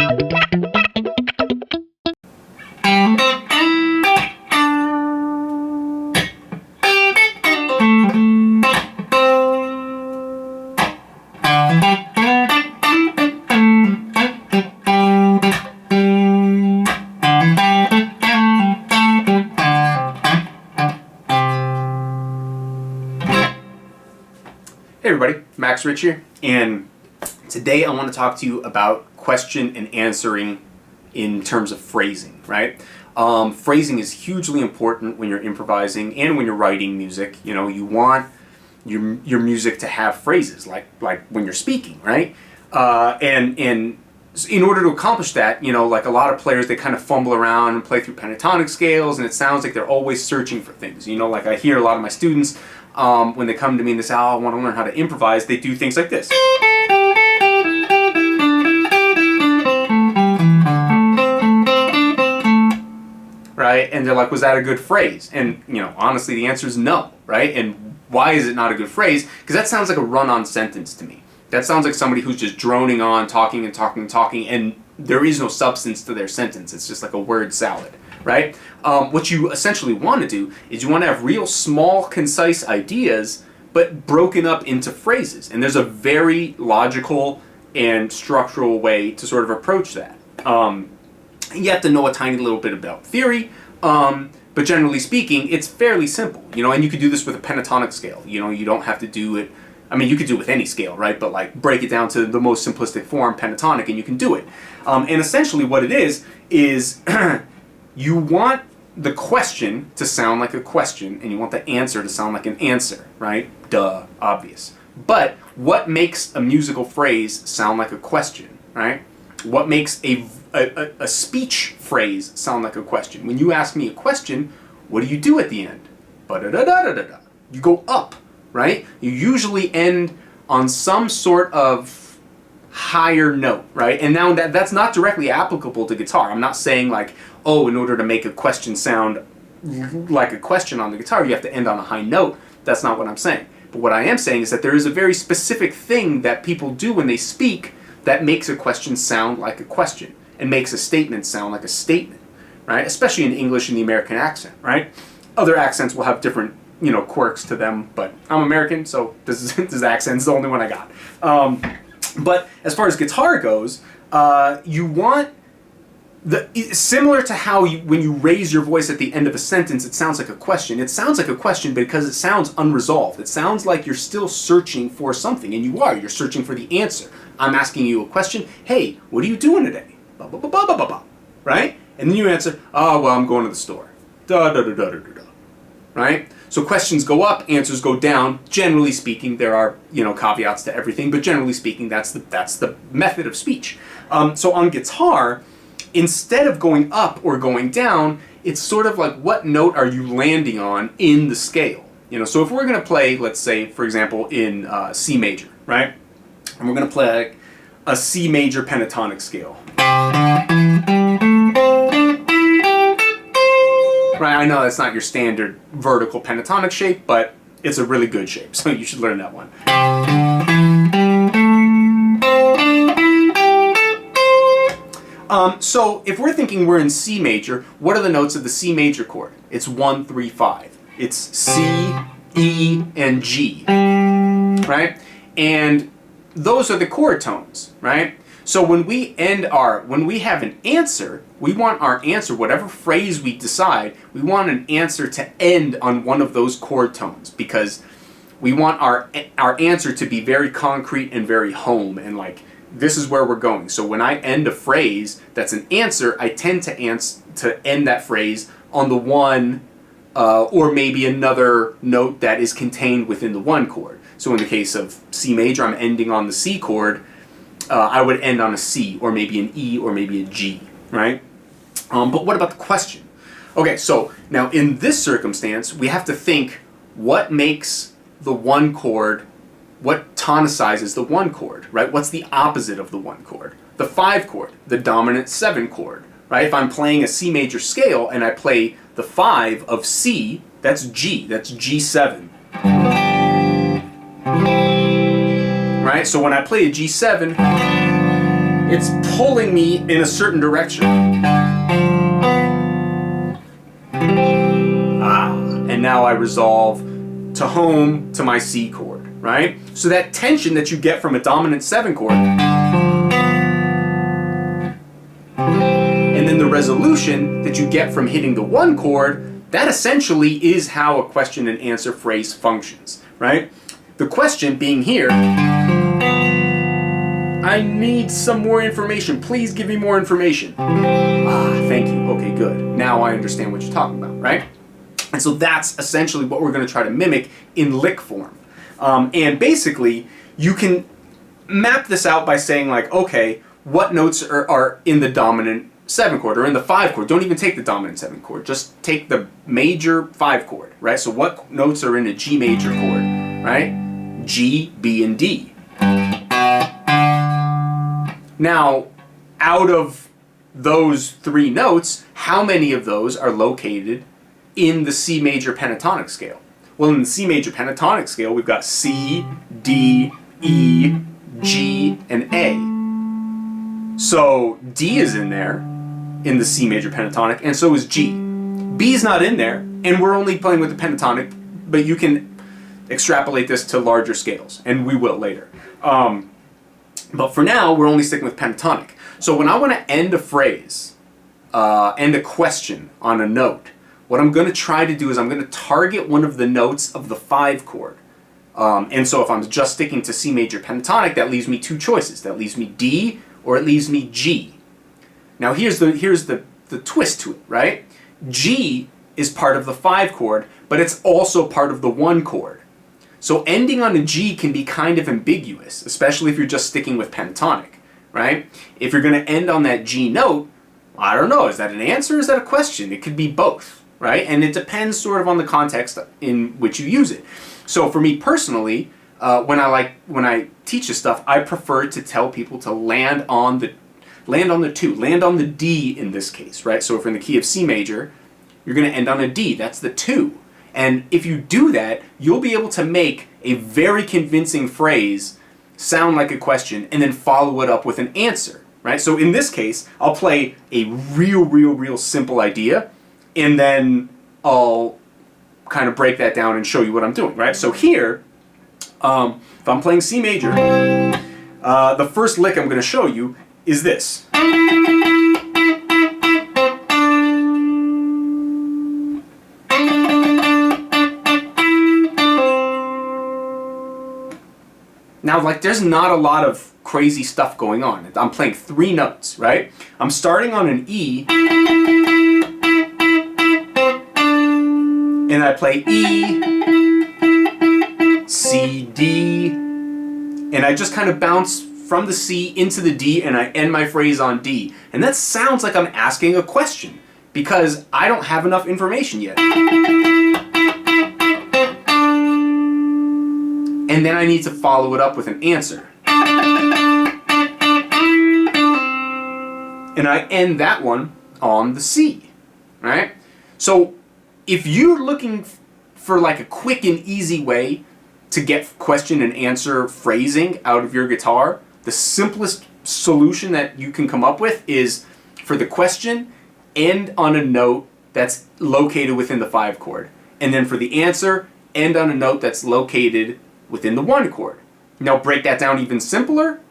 Hey everybody, Max Rich here, and today I want to talk to you about question and answering in terms of phrasing, right? Phrasing is hugely important when you're improvising and when you're writing music. You know, you want your music to have phrases like when you're speaking, right? And in order to accomplish that, you know, like a lot of players, they kind of fumble around and play through pentatonic scales, and it sounds like they're always searching for things. You know, like I hear a lot of my students, when they come to me and they say, oh, I want to learn how to improvise, they do things like this. Right? And they're like, was that a good phrase? And, you know, honestly, the answer is no, right? And why is it not a good phrase? Because that sounds like a run-on sentence to me. That sounds like somebody who's just droning on, talking and talking and talking, and there is no substance to their sentence. It's just like a word salad, right? What you essentially want to do is you want to have real small, concise ideas, but broken up into phrases. And there's a very logical and structural way to sort of approach that. You have to know a tiny little bit about theory, but generally speaking, it's fairly simple, you know, and you could do this with a pentatonic scale. You know, you don't have to do it, I mean, you could do it with any scale, right? But like break it down to the most simplistic form, pentatonic, and you can do it. And essentially what it is you want the question to sound like a question, and you want the answer to sound like an answer, right? Duh, obvious. But what makes a musical phrase sound like a question, right? What makes a speech phrase sound like a question? When you ask me a question, what do you do at the end? Ba-da-da-da-da-da-da. You go up, right? You usually end on some sort of higher note, right? And now that's not directly applicable to guitar. I'm not saying like, oh, in order to make a question sound like a question on the guitar, you have to end on a high note. That's not what I'm saying. But what I am saying is that there is a very specific thing that people do when they speak that makes a question sound like a question and makes a statement sound like a statement, right? Especially in English and the American accent, right? Other accents will have different, you know, quirks to them, but I'm American, so this accent's the only one I got. But as far as guitar goes, you want similar to how when you raise your voice at the end of a sentence, it sounds like a question. It sounds like a question because it sounds unresolved. It sounds like you're still searching for something, and you are. You're searching for the answer. I'm asking you a question. Hey, what are you doing today? Ba, ba, ba, ba, ba, ba, ba. Right? And then you answer, oh, well, I'm going to the store. Da, da, da, da, da, da, da. Right? So questions go up, answers go down. Generally speaking, there are, you know, caveats to everything, but generally speaking, that's the method of speech. So on guitar, instead of going up or going down, it's sort of like what note are you landing on in the scale? You know, so if we're going to play, let's say, for example, in C major, right? And we're going to play a C major pentatonic scale. Right, I know that's not your standard vertical pentatonic shape, but it's a really good shape, so you should learn that one. So if we're thinking we're in C major, what are the notes of the C major chord? It's 1, 3, 5. It's C, E, and G, right? And those are the chord tones, right? So when we have an answer, we want our answer, whatever phrase we decide, we want an answer to end on one of those chord tones, because we want our answer to be very concrete and very home, and like, this is where we're going. So when I end a phrase that's an answer, I tend to end that phrase on the one or maybe another note that is contained within the one chord. So in the case of C major, I'm ending on the C chord. I would end on a C, or maybe an E, or maybe a G, right? But what about the question? Okay, so now in this circumstance, we have to think what makes the one chord, what tonicizes the one chord, right? What's the opposite of the one chord? The 5 chord, the dominant 7 chord, right? If I'm playing a C major scale and I play the 5 of C, that's G, that's G7. Right? So when I play a G7, It's pulling me in a certain direction. And now I resolve to home to my C chord, right? So that tension that you get from a dominant 7 chord, and then the resolution that you get from hitting the 1 chord, that essentially is how a question and answer phrase functions, right? The question being here, I need some more information. Please give me more information. Thank you. Okay, good. Now I understand what you're talking about, right? And so that's essentially what we're going to try to mimic in lick form. And basically, you can map this out by saying like, okay, what notes are in the dominant 7 chord or in the 5 chord? Don't even take the dominant 7 chord. Just take the major 5 chord, right? So what notes are in a G major chord, right? G, B, and D. Now, out of those 3 notes, how many of those are located in the C major pentatonic scale? Well, in the C major pentatonic scale, we've got C, D, E, G, and A. So D is in there in the C major pentatonic, and so is G. B's not in there, and we're only playing with the pentatonic, but you can extrapolate this to larger scales, and we will later. But for now, we're only sticking with pentatonic. So when I want to end a phrase, end a question on a note, what I'm going to try to do is I'm going to target one of the notes of the 5 chord. And so if I'm just sticking to C major pentatonic, that leaves me 2 choices. That leaves me D or it leaves me G. Now here's the twist to it, right? G is part of the 5 chord, but it's also part of the 1 chord. So ending on a G can be kind of ambiguous, especially if you're just sticking with pentatonic, right? If you're going to end on that G note, I don't know, is that an answer or is that a question? It could be both, right? And it depends sort of on the context in which you use it. So for me personally, when I teach this stuff, I prefer to tell people to land on the 2, land on the D in this case, right? So if you're in the key of C major, you're going to end on a D, that's the 2. And if you do that, you'll be able to make a very convincing phrase sound like a question and then follow it up with an answer, right? So in this case, I'll play a real simple idea, and then I'll kind of break that down and show you what I'm doing, right? So here, if I'm playing C major, the first lick I'm going to show you is this. Now, like, there's not a lot of crazy stuff going on. I'm playing 3 notes, right? I'm starting on an E, and I play E, C, D, and I just kind of bounce from the C into the D, and I end my phrase on D. And that sounds like I'm asking a question, because I don't have enough information yet. And then I need to follow it up with an answer. And I end that one on the C, right? So if you're looking for like a quick and easy way to get question and answer phrasing out of your guitar, the simplest solution that you can come up with is for the question, end on a note that's located within the 5 chord. And then for the answer, end on a note that's located within the 1 chord. Now break that down even simpler.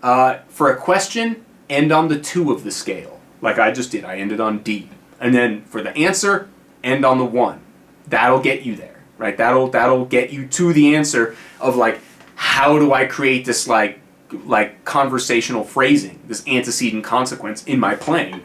For a question, end on the 2 of the scale, like I just did. I ended on D. And then for the answer, end on the 1. That'll get you there, right? That'll get you to the answer of like, how do I create this like conversational phrasing, this antecedent consequence in my playing.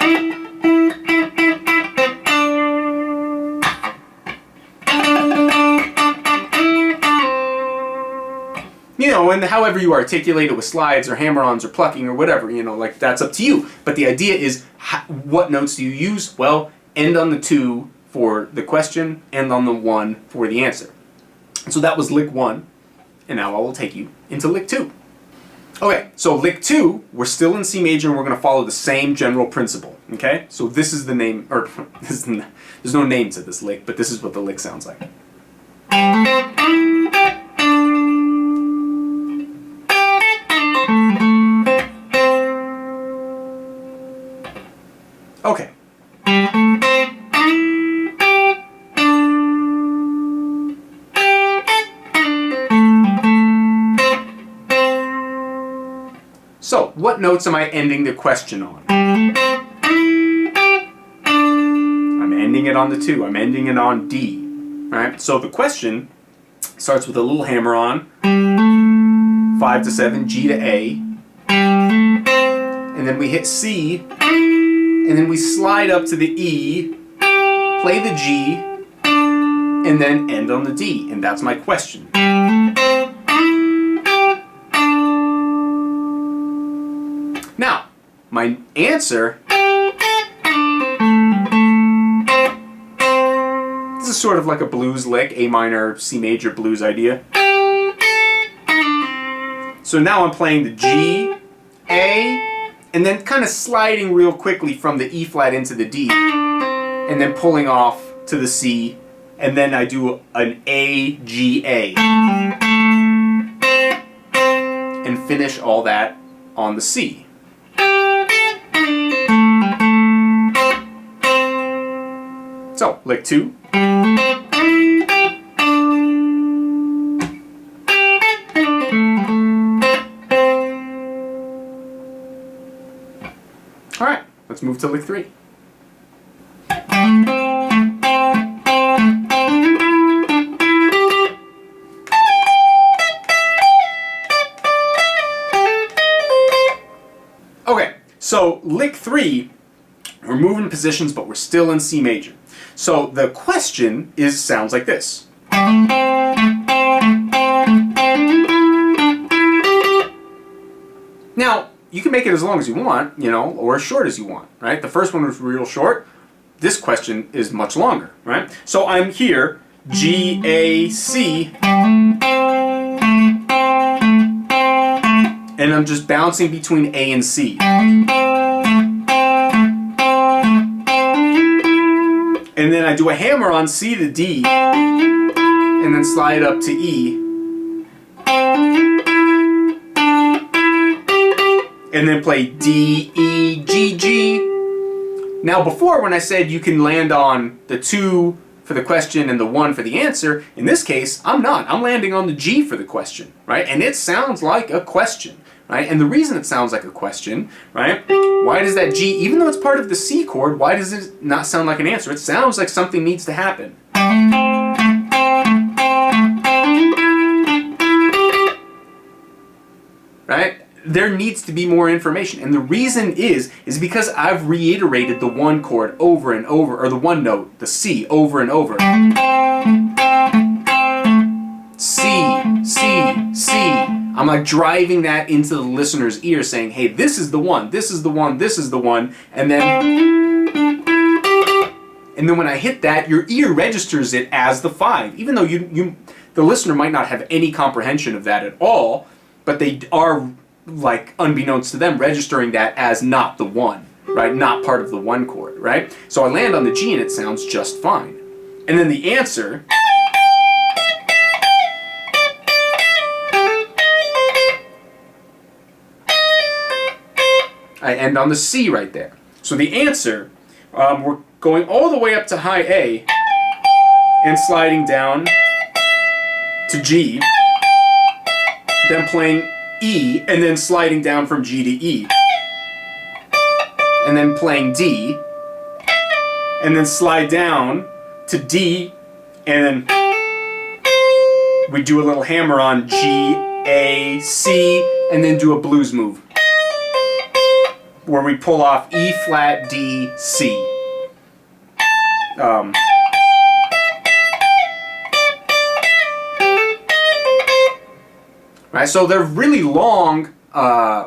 You know, and however you articulate it with slides or hammer-ons or plucking or whatever, you know, like that's up to you. But the idea is, what notes do you use? Well, end on the 2 for the question, end on the 1 for the answer. So that was lick 1, and now I will take you into lick 2. Okay, so lick 2, we're still in C major, and we're going to follow the same general principle, okay? So this is the name, or there's no name to this lick, but this is what the lick sounds like. So, what notes am I ending the question on? I'm ending it on the 2. I'm ending it on D. Right? So the question starts with a little hammer on, 5 to 7, G to A, and then we hit C, and then we slide up to the E, play the G, and then end on the D, and that's my question. Now, my answer, this is sort of like a blues lick, A minor, C major blues idea. So now I'm playing the G, A, and then kind of sliding real quickly from the E flat into the D, and then pulling off to the C, and then I do an A, G, A, and finish all that on the C. So, lick 2. Alright, let's move to lick 3. Okay, so lick 3, we're moving positions, but we're still in C major. So the question sounds like this. Now, you can make it as long as you want, or as short as you want, right? The first one was real short. This question is much longer, right? So I'm here, G, A, C, and I'm just bouncing between A and C. And then I do a hammer on C to D, and then slide up to E, and then play D, E, G, G. Now before, when I said you can land on the 2 for the question and the 1 for the answer, in this case, I'm not. I'm landing on the G for the question, right? And it sounds like a question, right? And the reason it sounds like a question, right? Why does that G, even though it's part of the C chord, why does it not sound like an answer? It sounds like something needs to happen. Right? There needs to be more information. And the reason is because I've reiterated the 1 chord over and over, or the 1 note, the C, over and over. C, C, C. I'm like driving that into the listener's ear saying, hey, this is the one, this is the one, this is the one, and then when I hit that, your ear registers it as the 5, even though the listener might not have any comprehension of that at all, but they are, like, unbeknownst to them, registering that as not the 1, right? Not part of the 1 chord, right? So I land on the G and it sounds just fine. And then the answer, I end on the C right there. So the answer, we're going all the way up to high A and sliding down to G, then playing E, and then sliding down from G to E, and then playing D, and then slide down to D, and then we do a little hammer on G, A, C, and then do a blues move where we pull off E flat, D, C. Right, so they're really long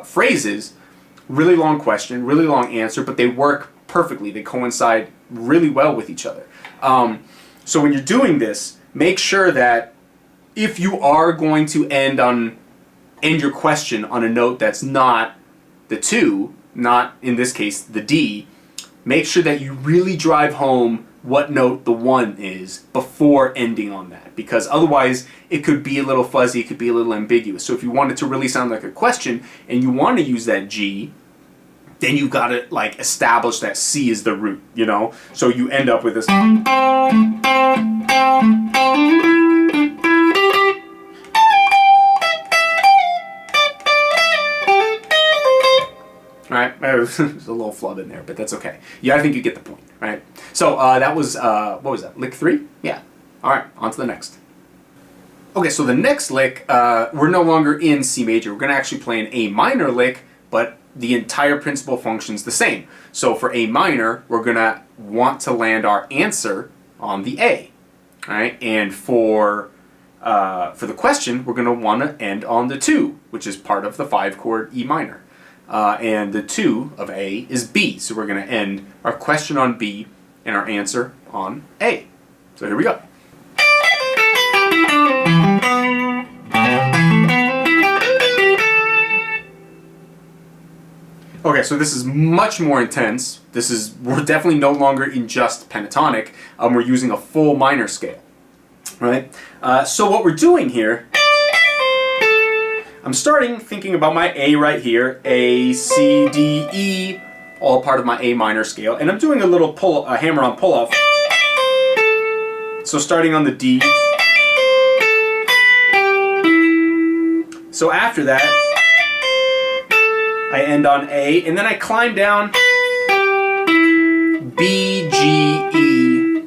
phrases, really long question, really long answer, but they work perfectly. They coincide really well with each other. So when you're doing this, make sure that if you are going to end your question on a note that's not the 2, not in this case the D, make sure that you really drive home what note the 1 is before ending on that, because otherwise it could be a little fuzzy, it could be a little ambiguous. So if you want it to really sound like a question and you want to use that G, then you've got to like establish that C is the root, So you end up with this. right? There's a little flub in there, but that's okay. Yeah, I think you get the point, right? So that was, what was that, lick 3? Yeah. All right, on to the next. Okay, so the next lick, we're no longer in C major. We're going to actually play an A minor lick, but the entire principal function's the same. So for A minor, we're going to want to land our answer on the A, right? And for the question, we're going to want to end on the 2, which is part of the 5-chord E minor. And the 2 of A is B, so we're going to end our question on B and our answer on A. So here we go. Okay, so this is much more intense. We're definitely no longer in just pentatonic. We're using a full minor scale, right? So what we're doing here, I'm starting thinking about my A right here, A, C, D, E, all part of my A minor scale, and I'm doing a little hammer-on pull-off. So starting on the D. So after that, I end on A, and then I climb down B, G, E.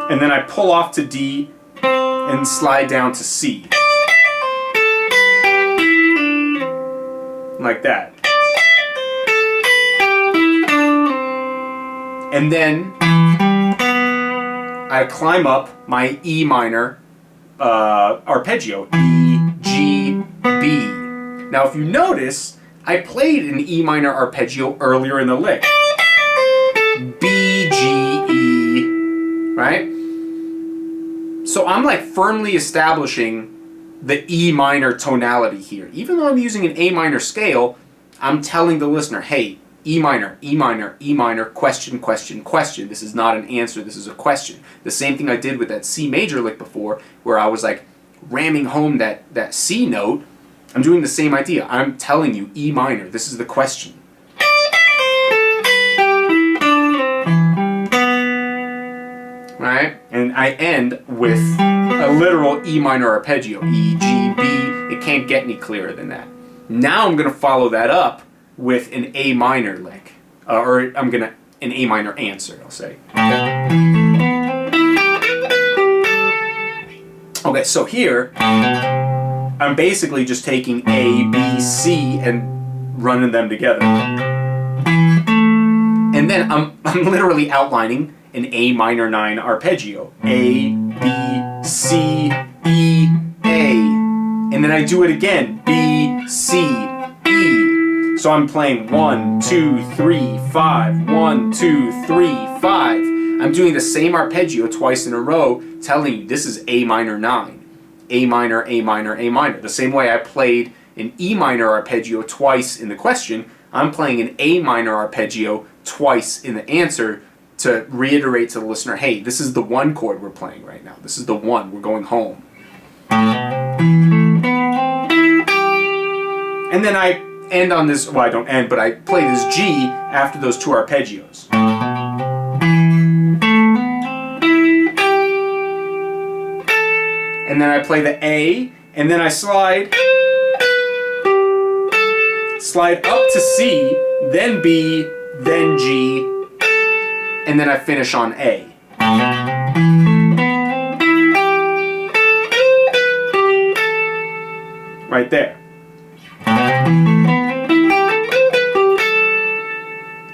And then I pull off to D and slide down to C. Like that. And then I climb up my E minor arpeggio, E, G, B. Now if you notice, I played an E minor arpeggio earlier in the lick. B, G, E, right? So I'm like firmly establishing the E minor tonality here. Even though I'm using an A minor scale, I'm telling the listener, hey, E minor, E minor, E minor, question, question, question. This is not an answer, this is a question. The same thing I did with that C major lick before, where I was like ramming home that C note. I'm doing the same idea. I'm telling you, E minor, this is the question. Right? And I end with a literal E minor arpeggio, E, G, B. It can't get any clearer than that. Now I'm going to follow that up with an A minor lick, or an A minor answer, I'll say. Okay, so here, I'm basically just taking A, B, C, and running them together. And then I'm literally outlining an A minor 9 arpeggio. A, B, C, E, A. And then I do it again, B, C, E. So I'm playing 1, 2, 3, 5, 1, 2, 3, 5. I'm doing the same arpeggio twice in a row, telling you this is A minor 9. A minor, A minor, A minor. The same way I played an E minor arpeggio twice in the question, I'm playing an A minor arpeggio twice in the answer to reiterate to the listener, hey, this is the 1 chord we're playing right now. This is the 1. We're going home. And then I end on this, well, I don't end, but I play this G after those 2 arpeggios. And then I play the A, and then I slide up to C, then B, then G, and then I finish on A. Right there.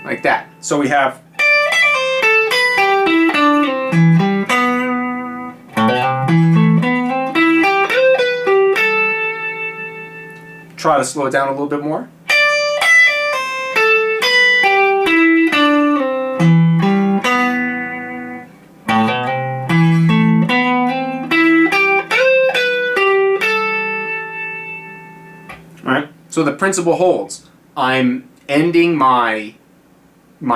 Like that. So we have try to slow it down a little bit more. Alright, so the principle holds. I'm ending my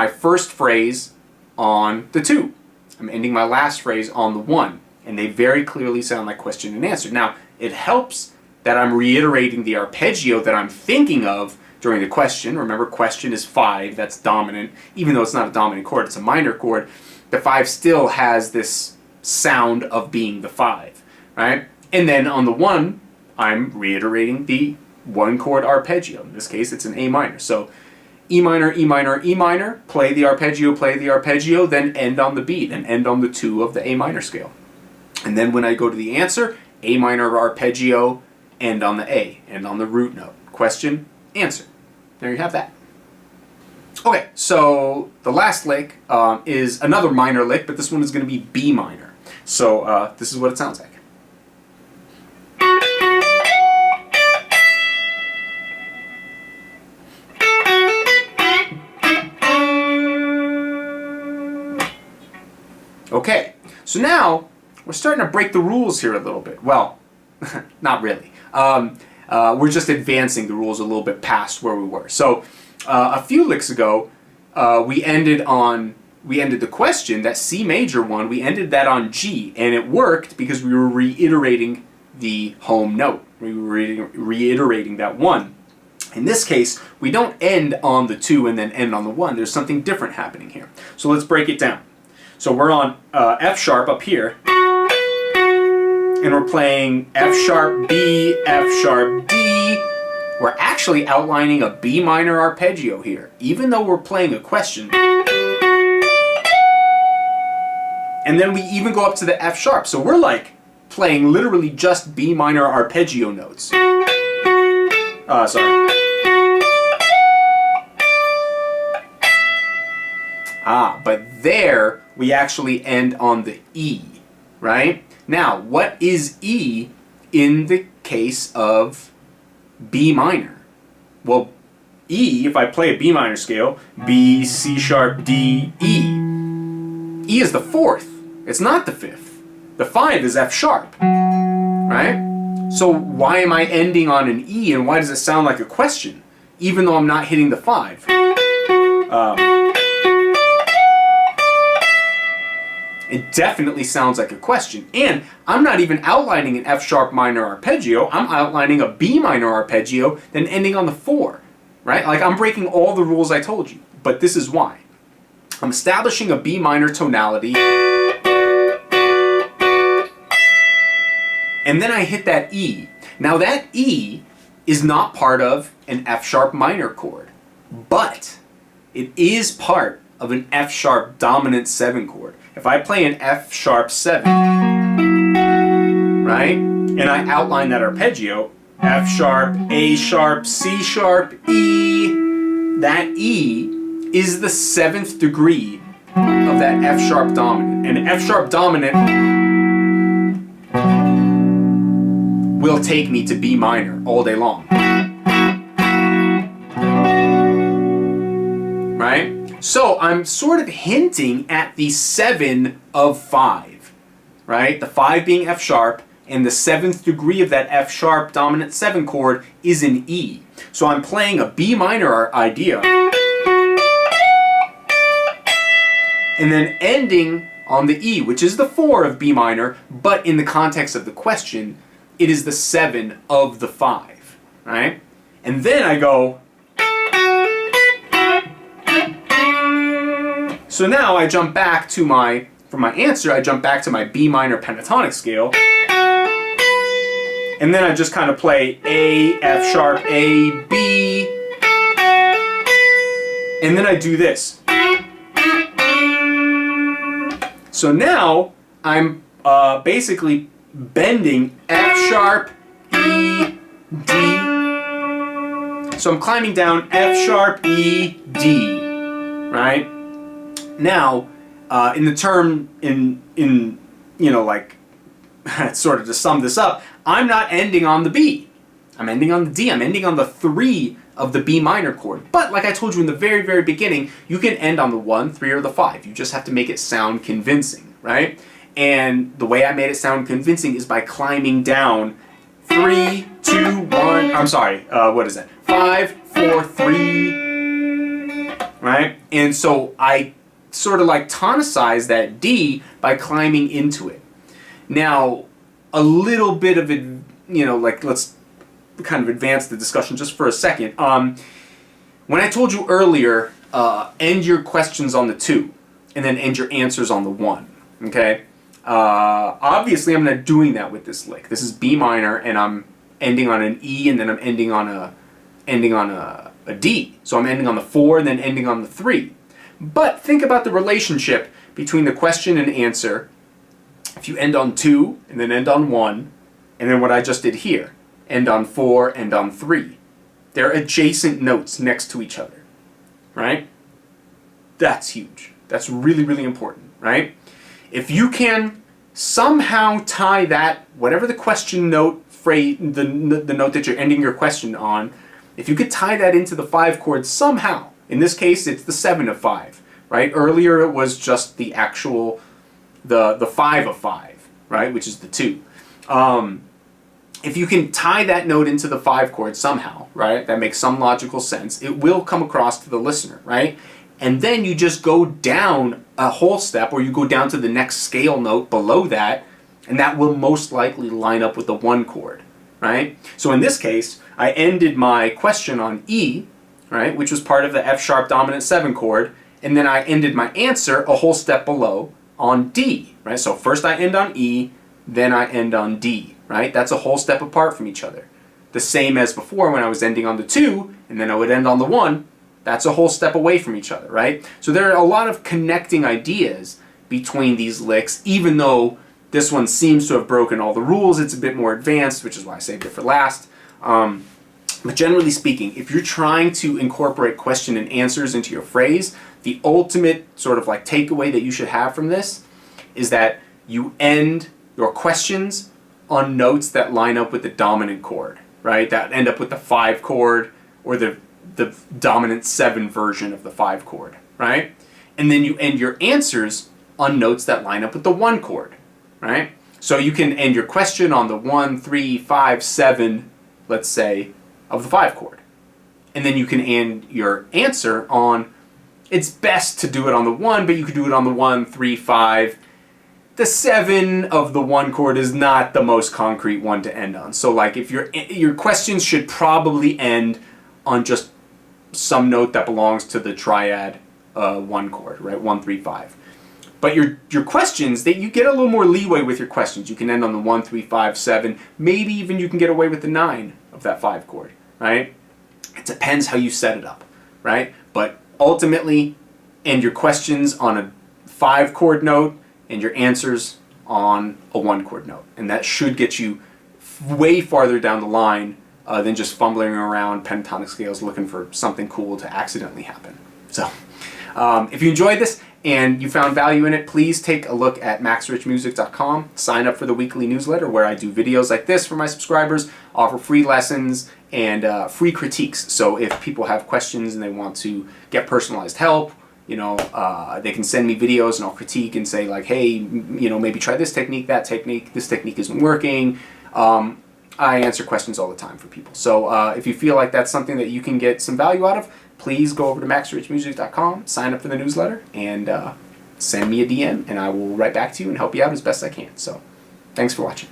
first phrase on the 2. I'm ending my last phrase on the 1. And they very clearly sound like question and answer. Now, it helps that I'm reiterating the arpeggio that I'm thinking of during the question. Remember, question is 5, that's dominant. Even though it's not a dominant chord, it's a minor chord. The 5 still has this sound of being the 5, right? And then on the 1, I'm reiterating the one chord arpeggio. In this case, it's an A minor. So E minor, E minor, E minor, play the arpeggio, then end on the B, then end on the 2 of the A minor scale. And then when I go to the answer, A minor arpeggio, end on the A, end on the root note. Question, answer. There you have that. Okay, so the last lick is another minor lick, but this one is going to be B minor. So this is what it sounds like. Okay, so now we're starting to break the rules here a little bit. Well, not really. We're just advancing the rules a little bit past where we were. So a few licks ago, we ended the question, that C major one, we ended that on G, and it worked because we were reiterating the home note. We were reiterating that 1. In this case, we don't end on the 2 and then end on the 1. There's something different happening here. So let's break it down. So we're on F sharp up here, and we're playing F sharp B, F sharp D. We're actually outlining a B minor arpeggio here, even though we're playing a question. And then we even go up to the F sharp. So we're like playing literally just B minor arpeggio notes. Sorry. But there we actually end on the E, right? Now, what is E in the case of B minor? Well, E, if I play a B minor scale, B, C sharp, D, E. E is the 4th. It's not the 5th. The 5 is F sharp, right? So why am I ending on an E, and why does it sound like a question, even though I'm not hitting the 5? It definitely sounds like a question. And I'm not even outlining an F sharp minor arpeggio. I'm outlining a B minor arpeggio, then ending on the 4, right? Like, I'm breaking all the rules I told you. But this is why. I'm establishing a B minor tonality, and then I hit that E. Now that E is not part of an F sharp minor chord, but it is part of an F sharp dominant 7 chord. If I play an F sharp 7, right, and I outline that arpeggio, F sharp, A sharp, C sharp, E, that E is the 7th degree of that F sharp dominant. And F sharp dominant will take me to B minor all day long. Right? So I'm sort of hinting at the 7 of 5, right? The 5 being F sharp, and the 7th degree of that F sharp dominant 7 chord is an E. So I'm playing a B minor idea, and then ending on the E, which is the 4 of B minor, but in the context of the question, it is the 7 of the 5, right? And then I go. So now I jump back to for my answer, I jump back to my B minor pentatonic scale. And then I just kind of play A, F sharp, A, B. And then I do this. So now I'm basically bending F sharp, E, D. So I'm climbing down F sharp, E, D, right? Now, in the term, like, sort of to sum this up, I'm not ending on the B. I'm ending on the D. I'm ending on the 3 of the B minor chord. But like I told you in the very, very beginning, you can end on the 1, 3, or the 5. You just have to make it sound convincing, right? And the way I made it sound convincing is by climbing down 3, 2, 1, I'm sorry, what is that? 5, 4, 3, right? And so I sort of like tonicize that D by climbing into it. Now, a little bit of it, like, let's kind of advance the discussion just for a second. When I told you earlier, end your questions on the 2, and then end your answers on the 1, okay? Obviously, I'm not doing that with this lick. This is B minor, and I'm ending on an E and then I'm ending on a D. So I'm ending on the 4 and then ending on the 3. But think about the relationship between the question and answer. If you end on 2 and then end on 1, and then what I just did here, end on 4, end on 3. They're adjacent notes next to each other, right? That's huge. That's really, really important, right? If you can somehow tie that, whatever the question note, phrase, the note that you're ending your question on, if you could tie that into the 5 chord somehow, in this case it's the 7 of 5, right? Earlier it was just the actual, the 5 of 5, right? Which is the 2. If you can tie that note into the 5 chord somehow, right? That makes some logical sense. It will come across to the listener, right? And then you just go down a whole step, or you go down to the next scale note below that, and that will most likely line up with the 1 chord, right? So in this case, I ended my question on E, right, which was part of the F sharp dominant 7 chord, and then I ended my answer a whole step below on D, right? So first I end on E, then I end on D, right? That's a whole step apart from each other. The same as before when I was ending on the 2, and then I would end on the 1, that's a whole step away from each other, right? So there are a lot of connecting ideas between these licks, even though this one seems to have broken all the rules. It's a bit more advanced, which is why I saved it for last. But generally speaking, if you're trying to incorporate question and answers into your phrase, the ultimate sort of like takeaway that you should have from this is that you end your questions on notes that line up with the dominant chord, right? That end up with the 5 chord or the dominant 7 version of the 5 chord, right? And then you end your answers on notes that line up with the 1 chord, right? So you can end your question on the 1, 3, 5, 7, let's say, of the 5 chord. And then you can end your answer on, it's best to do it on the 1, but you could do it on the 1, 3, 5. The 7 of the 1 chord is not the most concrete one to end on. So like if your questions should probably end on just some note that belongs to the triad 1 chord, right? 1, 3, 5. But your questions, that you get a little more leeway with your questions. You can end on the 1, 3, 5, 7. Maybe even you can get away with the 9 of that 5 chord, right? It depends how you set it up, right? But ultimately, end your questions on a 5 chord note and your answers on a 1 chord note. And that should get you way farther down the line than just fumbling around pentatonic scales looking for something cool to accidentally happen. So, if you enjoyed this and you found value in it, please take a look at maxrichmusic.com. Sign up for the weekly newsletter where I do videos like this for my subscribers, offer free lessons and free critiques. So if people have questions and they want to get personalized help, you know, they can send me videos and I'll critique and say like, hey, you know, maybe try this technique, that technique, this technique isn't working. I answer questions all the time for people. So if you feel like that's something that you can get some value out of, please go over to maxrichmusic.com, sign up for the newsletter, and send me a DM, and I will write back to you and help you out as best I can. So thanks for watching.